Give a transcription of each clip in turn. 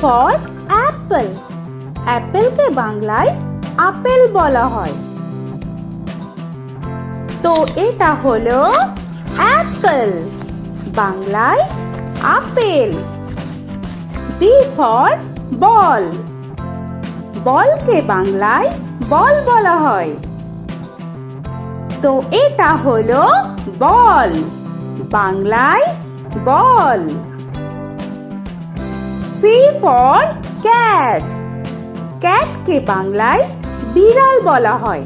For Apple. অ্যাপেলকে বাংলায় apple বলা হয়। তো এটা হলো অ্যাপল, বাংলায় আপেল। B for ball. বলকে বাংলায় বল বলা হয়। তো এটা হলো বল, বাংলায় বল। C for cat. ক্যাটকে বাংলায় বিড়াল বলা হয়।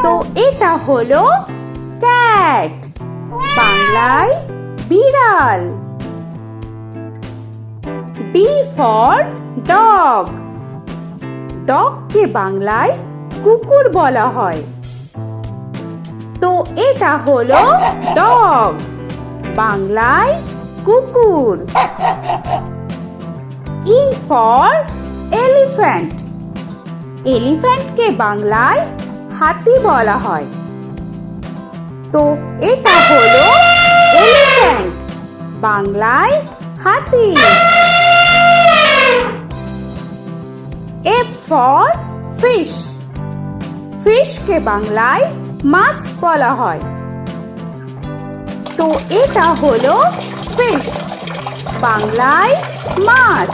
তো এটা হলো ক্যাট, বাংলায় বিড়াল। D for dog. ডগকে বাংলায় কুকুর বলা হয়। তো এটা হলো ডগ, বাংলায় কুকুর। E for elephant. এলিফ্যান্টকে বাংলায় হাতি বলা হয়। তো এটা হলো এলিফ্যান্ট, বাংলায় হাতি। F for fish. ফিশকে বাংলায় মাছ বলা হয়। তো এটা হলো ফিশ, বাংলায় মাছ।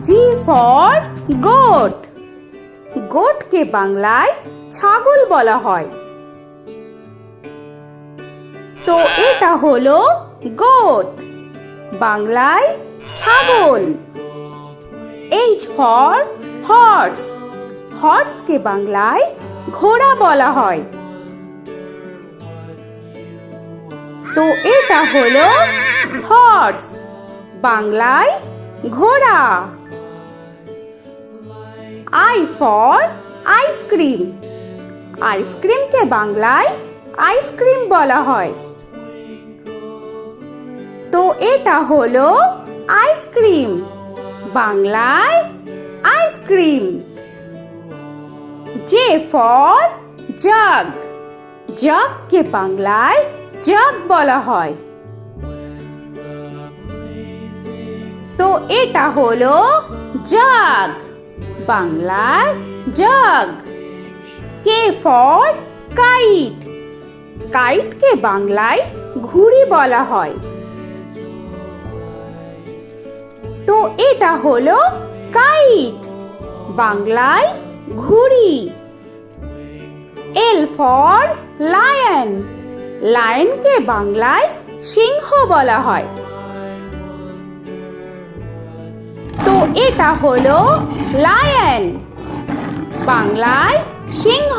G for goat. গোটকে বাংলায় ছাগল বলা হয়। তো এটা হলো গোট, বাংলায় ছাগল। H for horse. হর্সকে বাংলায় ঘোড়া বলা হয়। তো এটা হলো হর্স, বাংলায় ঘোড়া। I for ice cream. আইসক্রিমকে বাংলায় আইসক্রিম বলা হয়। তো এটা হলো আইসক্রিম, বাংলায় আইসক্রিম। J for jug. জাগকে বাংলায় জাগ বলা হয়। তো এটা হলো জাগ, বাংলায় জাগ। K for kite. কাইটকে বাংলায় ঘুড়ি বলা হয়। তো এটা হলো কাইট, বাংলায় ঘুড়ি। L for lion. লায়নকে বাংলায় সিংহ বলা হয়। তো এটা হলো লায়ন, বাংলায় সিংহ।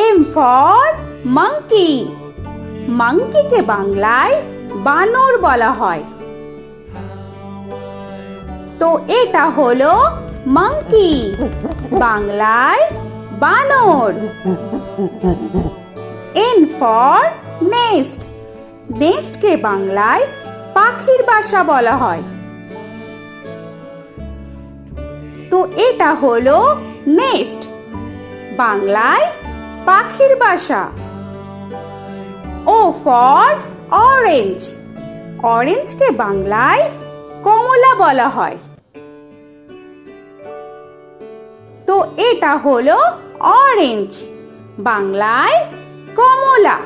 M for monkey. মাঙ্কিকে বাংলায় বানর বলা হয়। তো এটা হলো মাঙ্কি, বাংলায় বানর। N for nest. নেস্টকে বাংলায় পাখির বাসা বলা হয়। তো এটা হলো নেস্ট, বাংলায় পাখির বাসা। O for orange. অরেঞ্জকে বাংলায় কমলা বলা হয়। তো এটা হলো অরেঞ্জ, বাংলায় কমলা।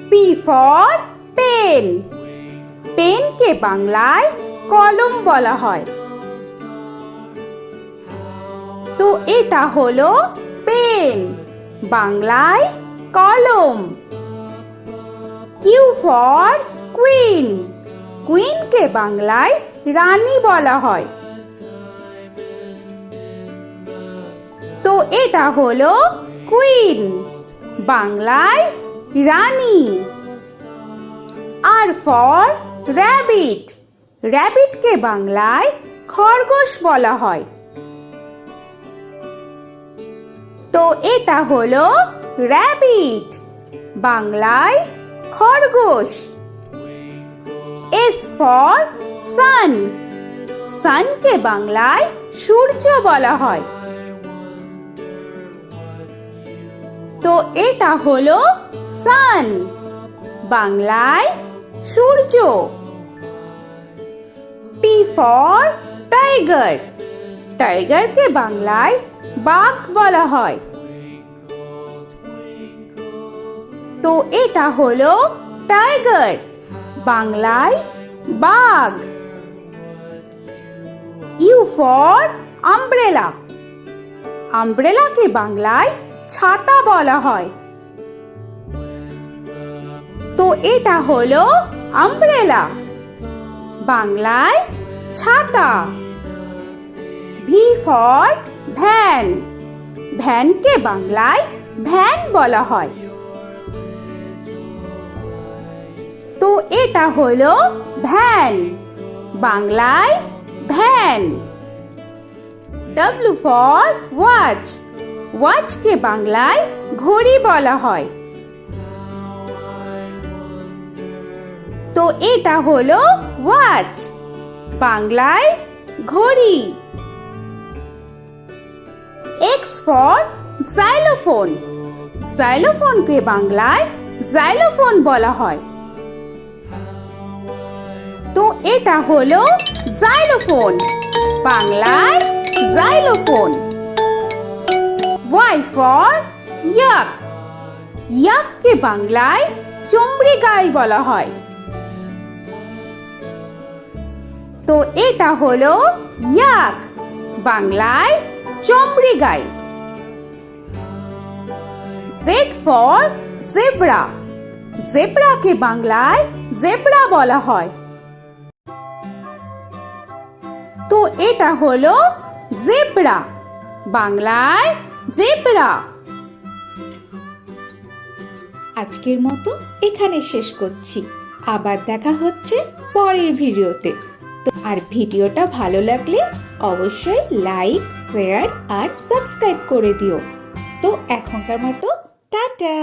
P for pen. পেনকে বাংলায় কলম বলা হয়। তো এটা হলো পেন, বাংলায় কলম। Q for queen. কুইনকে বাংলায় রানী বলা হয়। তো এটা হলো কুইন, বাংলায় রানী। আর ফর র‍্যাবিট। র‍্যাবিটকে বাংলায় খরগোশ বলা হয়। তো এটা হলো র‍্যাবিট, বাংলায় খরগোশ। S for sun. সানকে বাংলায় সূর্য বলা হয়। তো এটা হলো সান, বাংলায় সূর্য। টি ফর টাইগার, টাইগারকে বাংলায় বাঘ বলা হয়। তো এটা হলো টাইগার, বাংলায় বাঘ। ইউ ফর আমব্রেলা, আমব্রেলাকে বাংলায় ছাতা বলা হয়। তো এটা হলো আমব্রেলা, বাংলায় ছাতা। ভি ফর ভ্যান, ভ্যানকে বাংলায় ভ্যান বলা হয়। তো এটা হলো ভ্যান, বাংলায় ভ্যান। ডব্লিউ ফর ওয়াচ, ওয়াচকে বাংলায় ঘড়ি বলা হয়। তো এটা হলো ওয়াচ, বাংলায় ঘড়ি। এক্স ফর জাইলোফোন, জাইলোফোনকে বাংলায় জাইলোফোন বলা হয়। তো এটা হলো জাইলোফোন, বাংলায় জাইলোফোন। ওয়াই ফর ইয়াক, ইয়াককে বাংলায় চমড়ি গাই বলা হয়। তো এটা হলো ইয়াক, বাংলায় চমড়ি গাই। জেড ফর জেব্রা, জেব্রাকে বাংলায় জেব্রা বলা হয়। তো এটা হলো জেব্রা, বাংলায় জেব্রা। আজকের মতো এখানে শেষ করছি, আবার দেখা হচ্ছে পরের ভিডিওতে। তো আর ভিডিওটা ভালো লাগলে অবশ্যই লাইক, শেয়ার আর সাবস্ক্রাইব করে দিও। তো এখনকার মতো টাটা।